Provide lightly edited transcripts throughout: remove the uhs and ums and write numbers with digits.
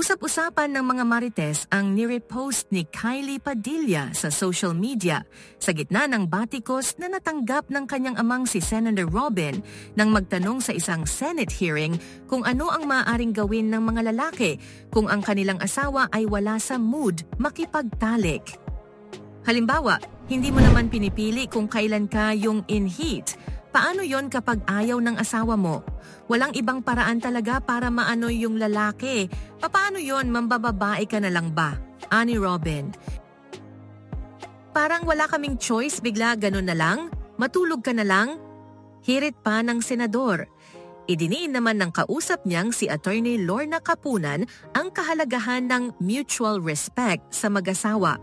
Usap-usapan ng mga Marites ang nirepost ni Kylie Padilla sa social media sa gitna ng batikos na natanggap ng kanyang amang si Senator Robin nang magtanong sa isang Senate hearing kung ano ang maaaring gawin ng mga lalaki kung ang kanilang asawa ay wala sa mood makipagtalik. Halimbawa, hindi mo naman pinipili kung kailan ka yung in heat. Paano yon kapag ayaw ng asawa mo? Walang ibang paraan talaga para maano yung lalaki. Paano yon, mambababae ka na lang ba? Ani Robin. Parang wala kaming choice, bigla ganun na lang? Matulog ka na lang? Hirit pa ng senador. Idiniin naman ng kausap niyang si Attorney Lorna Kapunan ang kahalagahan ng mutual respect sa mag-asawa.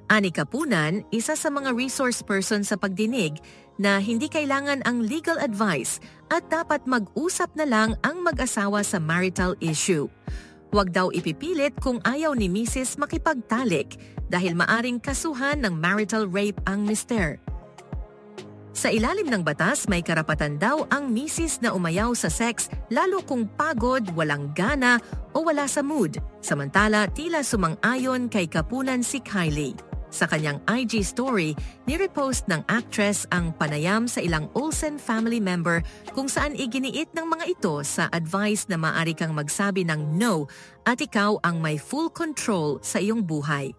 Ani Kapunan, isa sa mga resource person sa pagdinig na hindi kailangan ang legal advice at dapat mag-usap na lang ang mag-asawa sa marital issue. Huwag daw ipipilit kung ayaw ni Mrs. makipagtalik dahil maaring kasuhan ng marital rape ang mister. Sa ilalim ng batas, may karapatan daw ang misis na umayaw sa sex lalo kung pagod, walang gana o wala sa mood. Samantala, tila sumang-ayon kay Kapunan si Kylie. Sa kanyang IG story, nirepost ng actress ang panayam sa ilang Olsen family member kung saan iginiit ng mga ito sa advice na maaari kang magsabi ng no at ikaw ang may full control sa iyong buhay.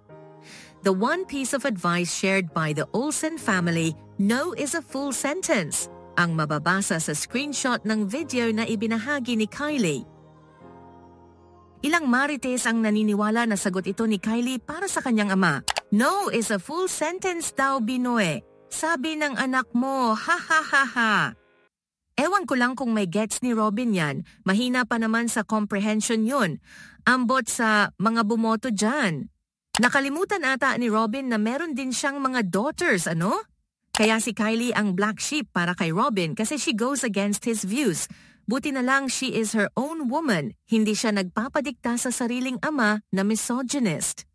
The one piece of advice shared by the Olsen family, no is a full sentence, ang mababasa sa screenshot ng video na ibinahagi ni Kylie. Ilang Marites ang naniniwala na sagot ito ni Kylie para sa kanyang ama. No is a full sentence daw, Binoy. Sabi ng anak mo, ha ha ha ha. Ewan ko lang kung may gets ni Robin yan. Mahina pa naman sa comprehension yun. Ambot sa mga bumoto dyan. Nakalimutan ata ni Robin na meron din siyang mga daughters, ano? Kaya si Kylie ang black sheep para kay Robin kasi she goes against his views. Buti na lang she is her own woman. Hindi siya nagpapadikta sa sariling ama na misogynist.